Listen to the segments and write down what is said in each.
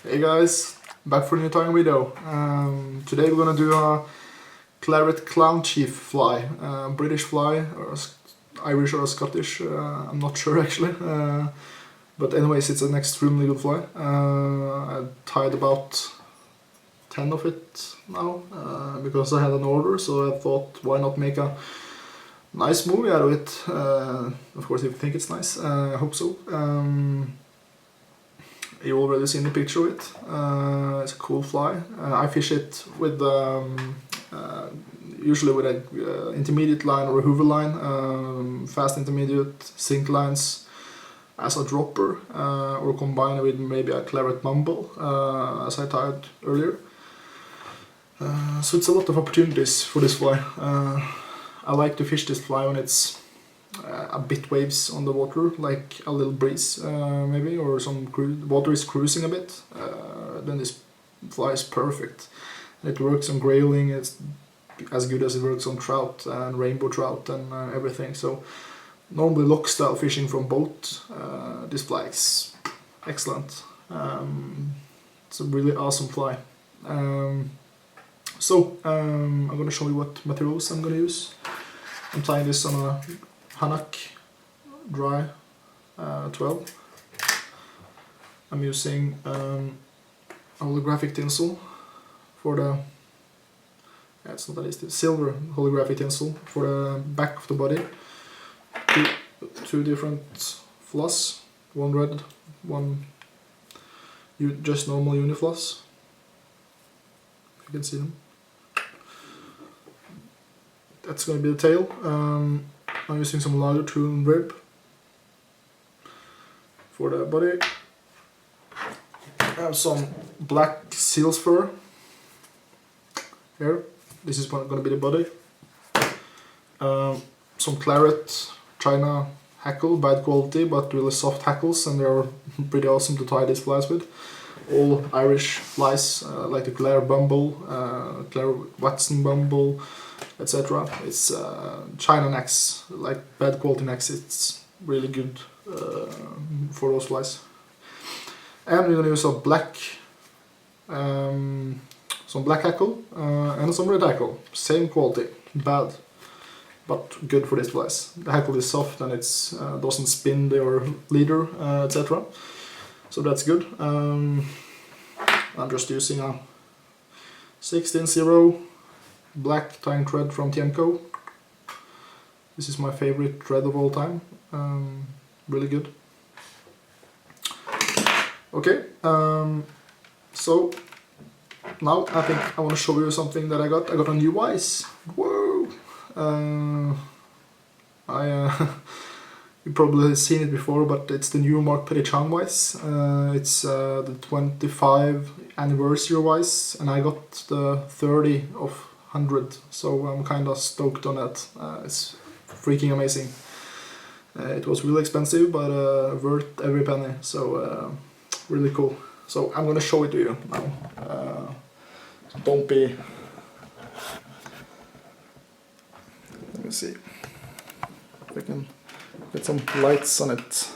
Hey guys, back for a new time video. Today we're gonna do a Claret Clan Chief fly, British fly, or Irish or Scottish, I'm not sure actually. But anyways, it's an extremely good fly. I tied about 10 of it now, because I had an order, so I thought why not make a nice movie out of it. Of course, if you think it's nice, I hope so. You already seen the picture of it. It's a cool fly. I fish it with usually with a intermediate line or a hoover line, fast intermediate sink lines as a dropper, or combine it with maybe a claret mumble, as I tied earlier. So it's a lot of opportunities for this fly. I like to fish this fly when it's a bit waves on the water, like a little breeze maybe, or some water is cruising a bit. Then this fly is perfect. It works on grayling, it's as good as it works on trout and rainbow trout and everything. So normally lock style fishing from boat, this fly is excellent. It's a really awesome fly. I'm gonna show you what materials I'm gonna use. I'm tying this on a Hanak dry 12. I'm using holographic tinsel for the, it's not that easy, silver holographic tinsel for the back of the body. Two different floss, one red, one just normal unifloss. You can see them. That's going to be the tail. I'm using some lager tune rib for the body. I have some black seal's fur here. This is going to be the body. Some claret China hackle, bad quality but really soft hackles, and they are pretty awesome to tie these flies with. All Irish flies, like the Claret Bumble, Claret Watson Bumble, etc. It's China necks, like bad quality necks. It's really good for those flies. And we're gonna use some black hackle and some red hackle. Same quality, bad, but good for these flies. The hackle is soft and it's doesn't spin their leader, etc. So that's good. I'm just using a 16-0 black tying thread from Tiemco. This is my favorite thread of all time. Really good. Okay, so now I think I want to show you something that I got. I got a new vise. Whoa! You've probably seen it before, but it's the new Mark Perichang vise. It's the 25 anniversary vise, and I got the 30 of 100, so I'm kind of stoked on that. It's freaking amazing. It was really expensive, but worth every penny, so really cool. So I'm gonna show it to you now. Don't be... Let me see if I can get some lights on it.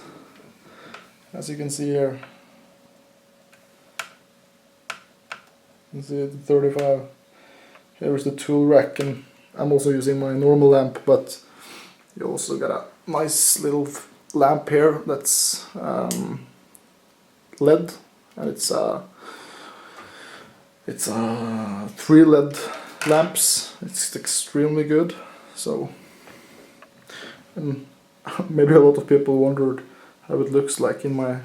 As you can see here, you can see the 35. Here is the tool rack, and I'm also using my normal lamp, but you also got a nice little lamp here that's LED, and it's 3 LED lamps. It's extremely good. So, and maybe a lot of people wondered how it looks like in my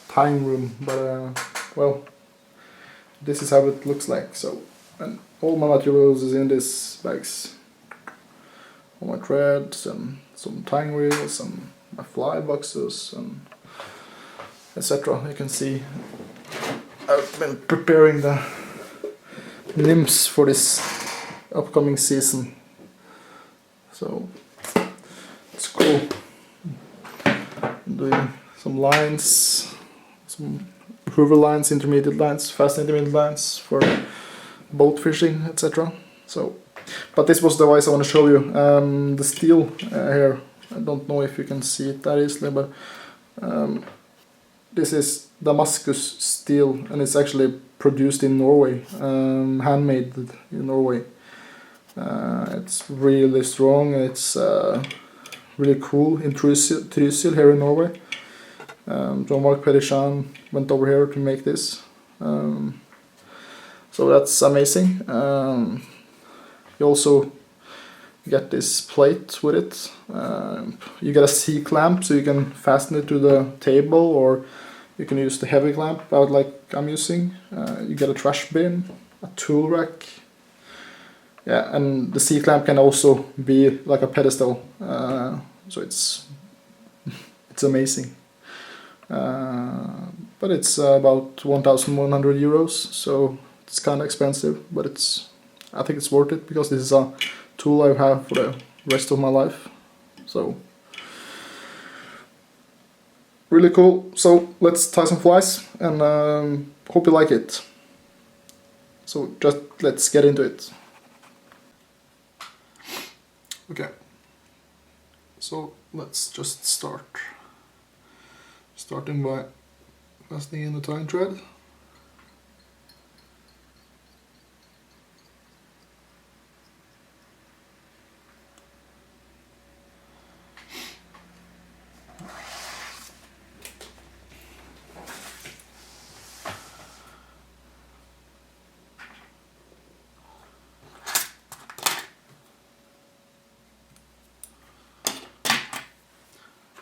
tying room, but well, this is how it looks like. So, and all my materials is in these bags. All my threads and some tying reels and my fly boxes and etc. You can see I've been preparing the nymphs for this upcoming season. So it's cool. I'm doing some lines, some hoover lines, intermediate lines, fast intermediate lines for boat fishing, etc. So, but this was the vise I want to show you. The steel here, I don't know if you can see it that easily, but this is Damascus steel, and it's actually produced in Norway, handmade in Norway. It's really strong, and it's really cool in Trysil here in Norway. Jean-Marc Perichan went over here to make this. So that's amazing. You also get this plate with it. You get a C-clamp, so you can fasten it to the table, or you can use the heavy clamp like I'm using. You get a trash bin, a tool rack. Yeah, and the C-clamp can also be like a pedestal. So it's amazing. But it's about 1,100 euros, so it's kind of expensive, but I think it's worth it, because this is a tool I have for the rest of my life. So really cool. So let's tie some flies, and hope you like it. So just let's get into it. Okay, so let's just start. Starting by fastening in the tying thread.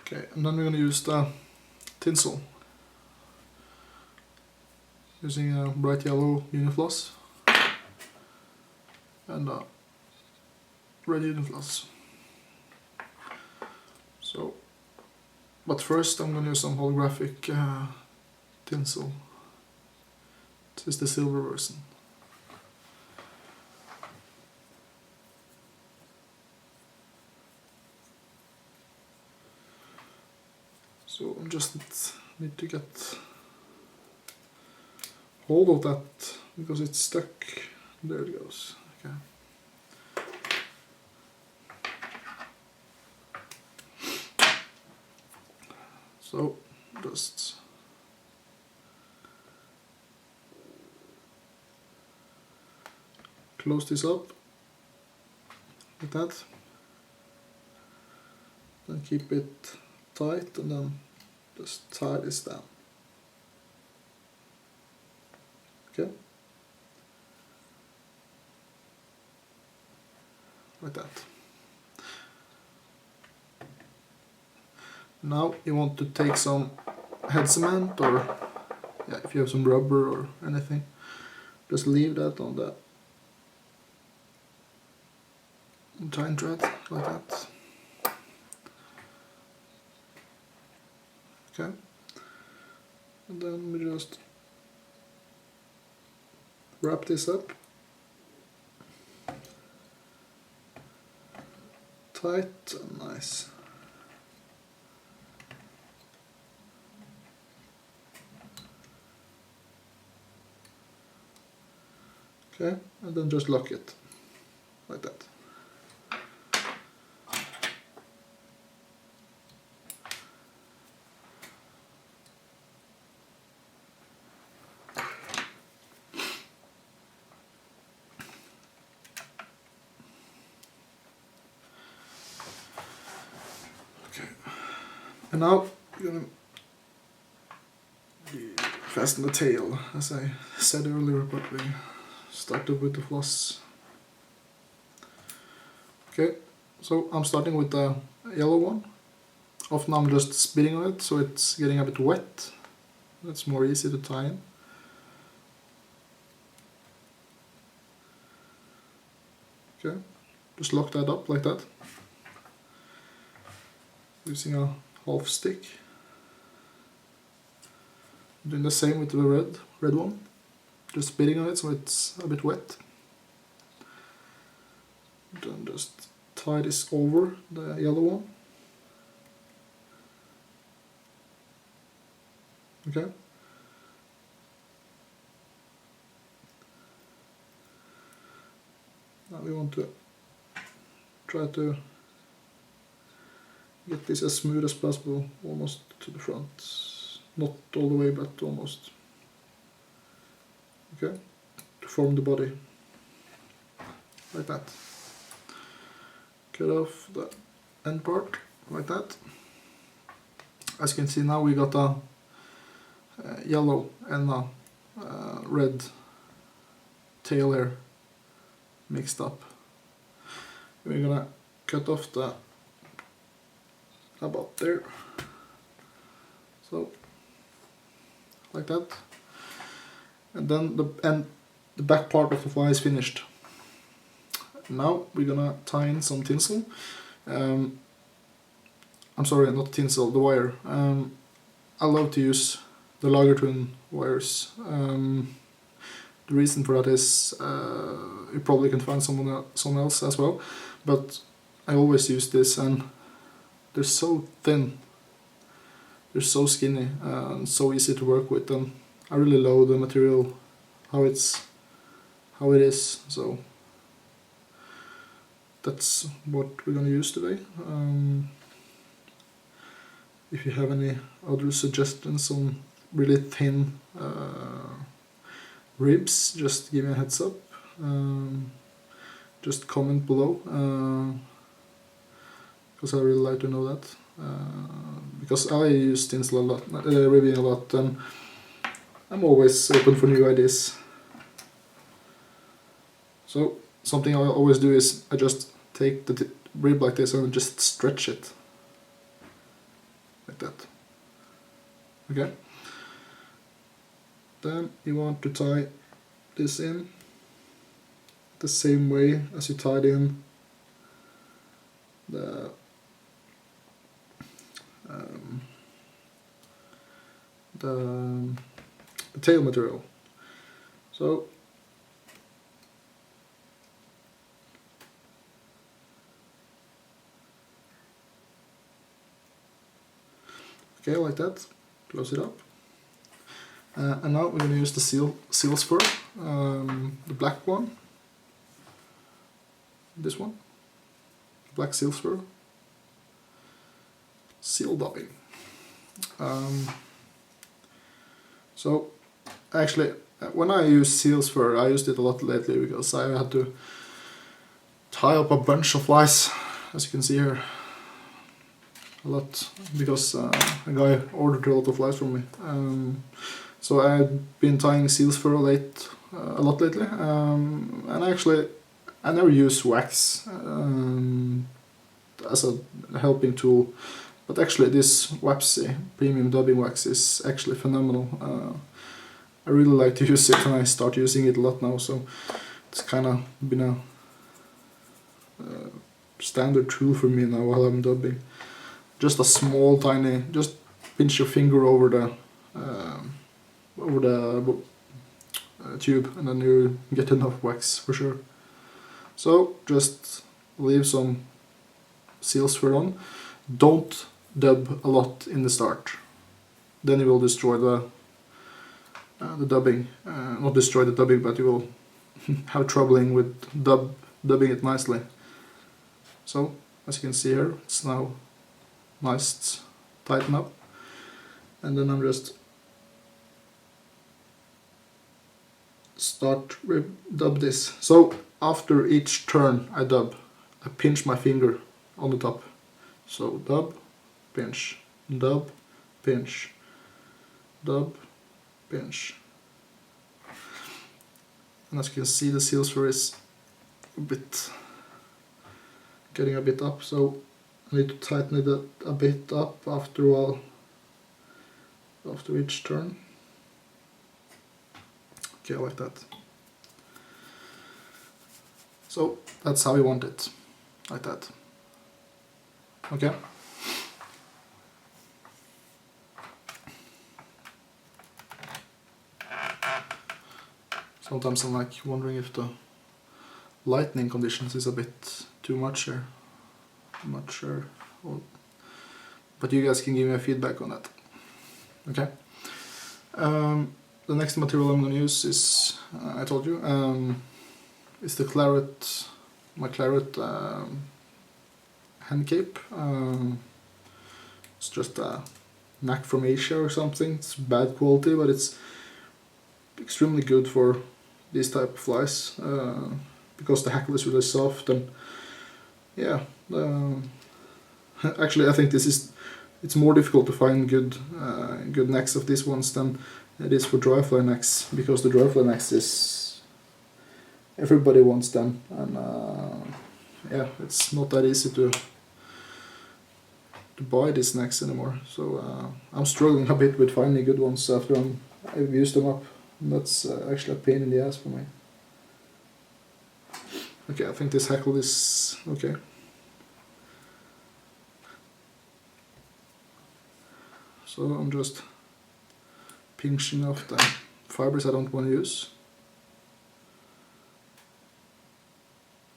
Okay, and then we're going to use the tinsel. Using a bright yellow unifloss and a red unifloss. So, but first I'm going to use some holographic tinsel. This is the silver version. So I just need to get hold of that, because it's stuck. There it goes. Okay. So just close this up like that. Then keep it tight, and then just tie this down. Okay, like that. Now you want to take some head cement, or yeah, if you have some rubber or anything, just leave that on the tying thread like that. Okay, and then we just wrap this up tight and nice. Okay, and then just lock it like that. And now we're gonna fasten the tail, as I said earlier, but we started with the floss. Okay, so I'm starting with the yellow one. Often I'm just spitting on it, so it's getting a bit wet. It's more easy to tie in. Okay, just lock that up like that, using a half stick. Doing the same with the red one, just spitting on it so it's a bit wet. Then just tie this over the yellow one. Okay. Now we want to try to get this as smooth as possible, almost to the front. not all the way, but almost. Okay, to form the body, like that. Cut off the end part, like that. As you can see now, we got a yellow and a red tail here mixed up. We're gonna cut off the about there, so like that, and then the back part of the fly is finished. Now we're gonna tie in some tinsel. I'm sorry, not tinsel, the wire. I love to use the lager twin wires. The reason for that is you probably can find someone else as well, but I always use this, and they're so thin, they're so skinny, and so easy to work with, and I really love the material, how it is. So that's what we're gonna use today. If you have any other suggestions on really thin ribs, just give me a heads up. Just comment below, because I really like to know that. Because I use tinsel a lot, ribbing a lot, and I'm always open for new ideas. So something I always do is I just take the rib like this and just stretch it like that. Okay. Then you want to tie this in the same way as you tied in the tail material. So okay, like that. Close it up. And now we're going to use the seal's fur, the black one, this one, black seal's fur, seal dubbing. So actually, when I use seal's fur, I used it a lot lately because I had to tie up a bunch of flies, as you can see here. A lot, because a guy ordered a lot of flies from me. So I've been tying seal's fur a lot lately, and actually I never use wax as a helping tool, but actually this Wapsi premium dubbing wax is actually phenomenal. I really like to use it, and I start using it a lot now, so it's kind of been a standard tool for me now while I'm dubbing. Just a small tiny, just pinch your finger over the tube, and then you get enough wax for sure. So just leave some seal's fur on. Don't dub a lot in the start, then you will destroy the dubbing. Not destroy the dubbing, but you will have troubling with dubbing it nicely. So as you can see here, it's now nice, tighten up, and then I'm just dub this. So after each turn I dub, I pinch my finger on the top. So dub, pinch, dub, pinch, dub, pinch. And as you can see, the seal's fur is getting a bit up, so I need to tighten it a bit up after each turn. Okay, like that. So that's how we want it, like that. Okay. Sometimes I'm like wondering if the lightning conditions is a bit too much here. I'm not sure, but you guys can give me a feedback on that. Okay. The next material I'm going to use is, I told you, is the Claret, my Claret hand cape. It's just a knack from Asia or something. It's bad quality, but it's extremely good for these type of flies, because the hackle is really soft. And yeah, actually I think it's more difficult to find good necks of these ones than it is for dry fly necks, because the dry fly necks is, everybody wants them, and yeah, it's not that easy to buy these necks anymore. So I'm struggling a bit with finding good ones after I've used them up. And that's actually a pain in the ass for me. Okay, I think this hackle is okay. So I'm just pinching off the fibers I don't want to use.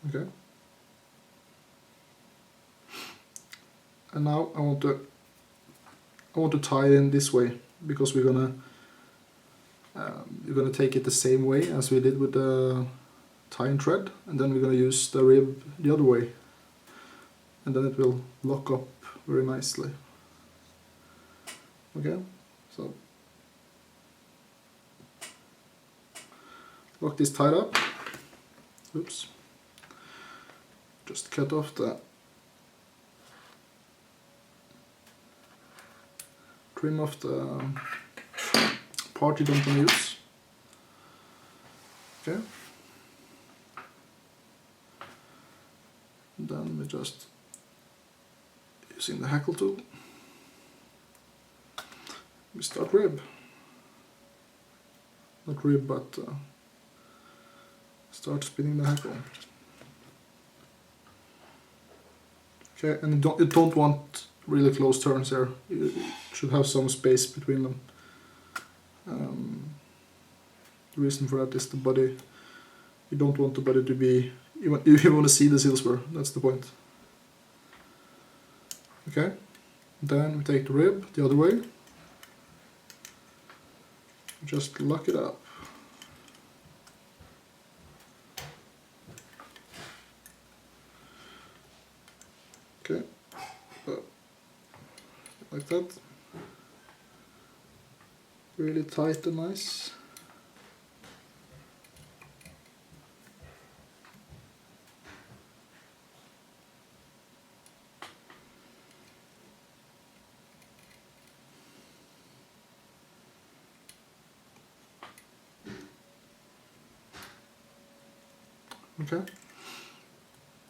Okay. And now I want to tie it in this way, because we're gonna take it the same way as we did with the tying thread, and then we're gonna use the rib the other way, and then it will lock up very nicely. Okay, so lock this tied up. Oops. Just cut off the trim off the part you don't want to use. Okay. And then we just using the hackle tool. We start rib. Not rib, but start spinning the hackle. Okay, and you don't want really close turns here. You should have some space between them. The reason for that is the body. You don't want the body to be. You want to see the silver. That's the point. Okay. Then we take the rib the other way. Just lock it up. Okay. Like that. Really tight and nice. Okay.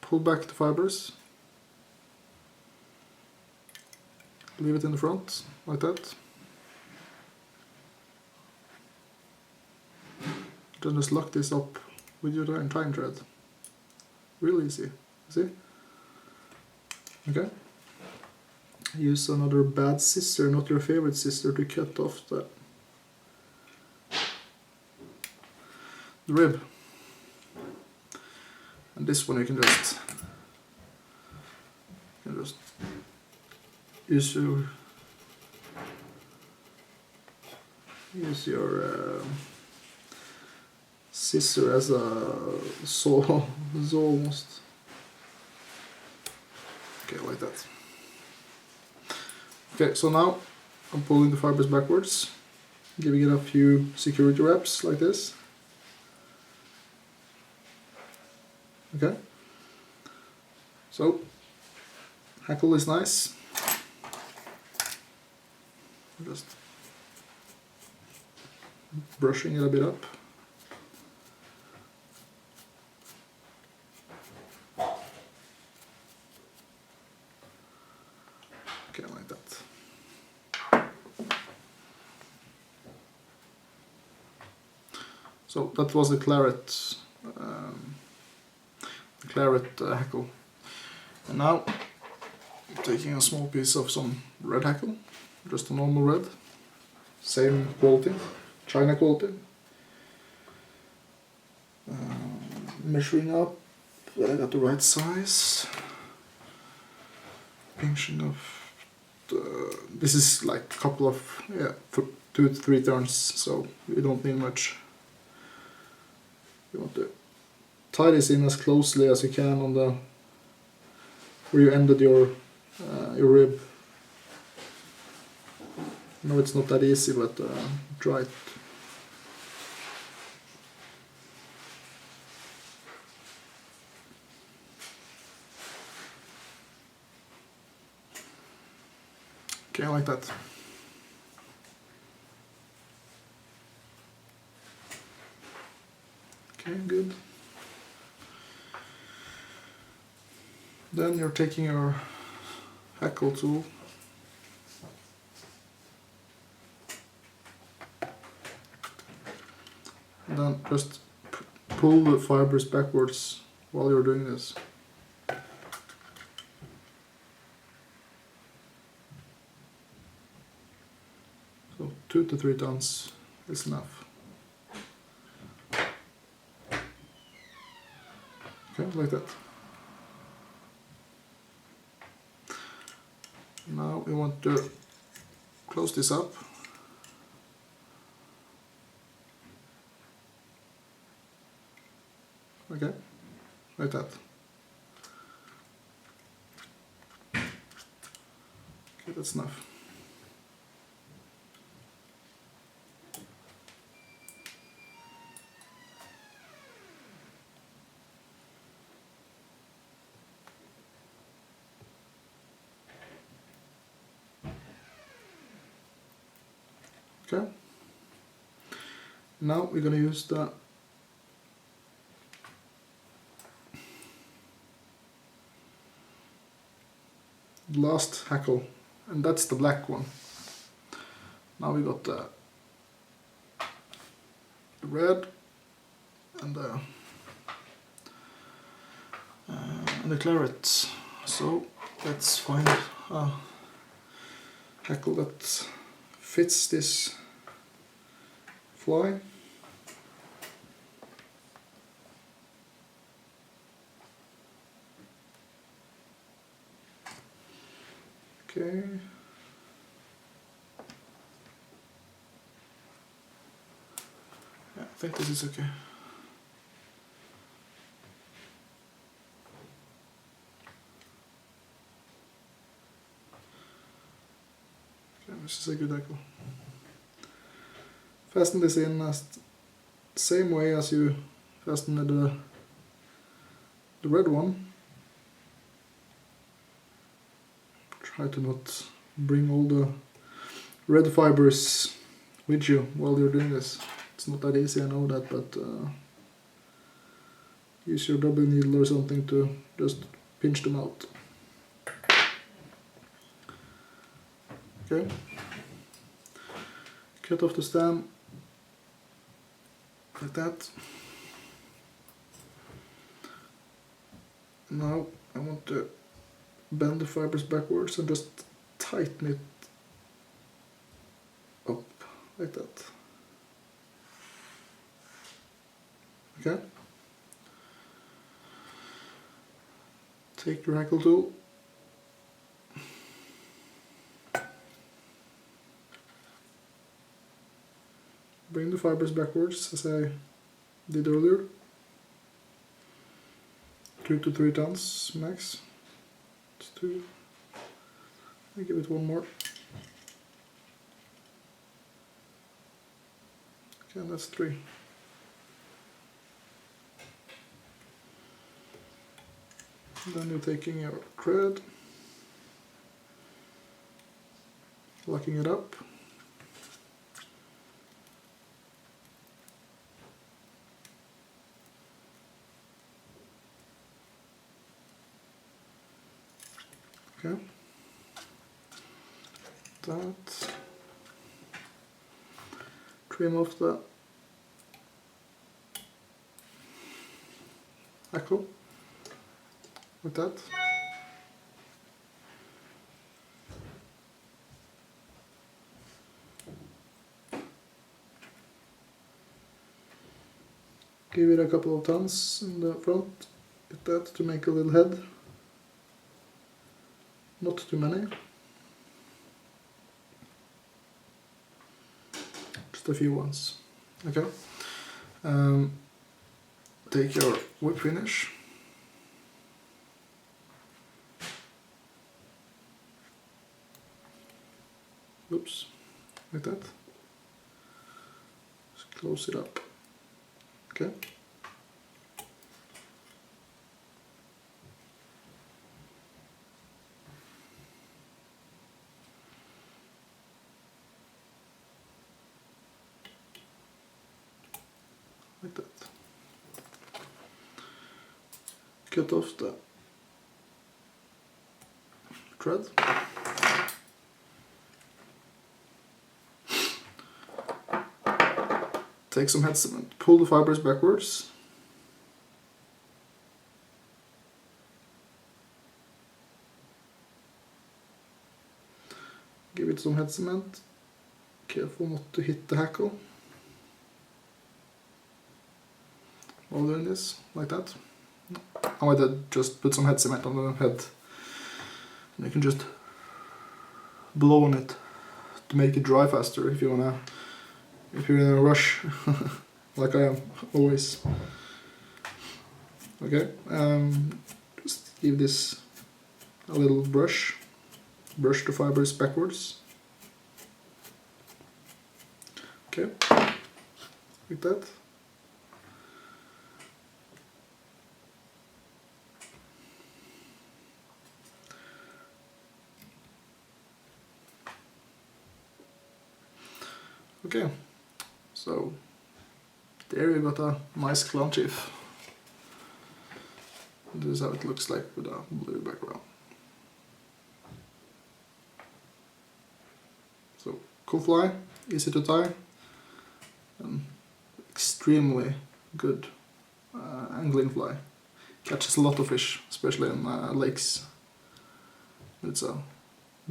Pull back the fibers. Leave it in the front, like that. Then just lock this up with your tying thread. Real easy, see? Okay. Use another bad scissor, not your favorite scissor, to cut off the rib. And this one you can just use your scissor as a saw almost. Okay, like that. Okay, so now I'm pulling the fibers backwards, giving it a few security wraps like this. Okay, so hackle is nice. Just brushing it a bit up. Okay, like that. So that was the Claret hackle. And now I'm taking a small piece of some red hackle, just a normal red, same quality, China quality. Measuring up that I got the right size. Pinching off this is like a couple of, for 2 to 3 turns, so you don't need much. You want to tie this in as closely as you can on the where you ended your rib. know it's not that easy, but try it. Okay, like that. Okay, good. Then you're taking your hackle tool and then just pull the fibers backwards while you're doing this. So 2 to 3 tons is enough. Okay, like that. Now we want to close this up. Okay, like that. Okay, that's enough. Okay. Now we're gonna use the last hackle, and that's the black one. Now we got the red and the claret. So let's find a hackle that fits this fly. Okay. Yeah, I think this is okay. Okay, this is a good hackle. Fasten this in as the same way as you fastened the red one. Try to not bring all the red fibers with you while you're doing this. It's not that easy, I know that, but use your double needle or something to just pinch them out. Okay. Cut off the stem like that. Now I want to bend the fibers backwards and just tighten it up like that. Okay. Take your hackle tool. Bring the fibers backwards as I did earlier. 2 to 3 tons max. It's 2. I give it one more. Okay, and that's 3. And then you're taking your thread, locking it up. Okay. That. Trim off the hackle like that. Give it a couple of turns in the front, like that, to make a little head. Not too many. Just a few ones. Okay. Take your whip finish. Oops. like that. Just close it up. Okay. Like that. Cut off the thread. Take some head cement, pull the fibers backwards. Give it some head cement. Careful not to hit the hackle. While doing this, like that. I might just put some head cement on the head. And you can just blow on it to make it dry faster if you're in a rush, like I am always. Okay, just give this a little brush. Brush the fibers backwards. Okay, like that. Okay, so there you got a nice Clan Chief. This is how it looks like with a blue background. So cool fly, easy to tie, and extremely good angling fly. Catches a lot of fish, especially in lakes. It's a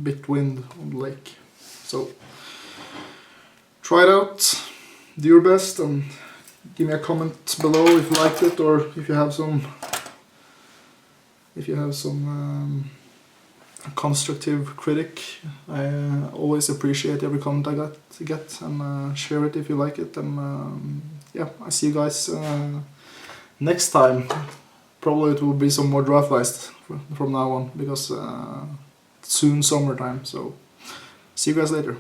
bit wind on the lake. So try it out, do your best, and give me a comment below if you liked it, or if you have some constructive critic. I always appreciate every comment I get, and share it if you like it. And yeah, I see you guys next time. Probably it will be some more dry flies from now on, because it's soon summertime. So see you guys later.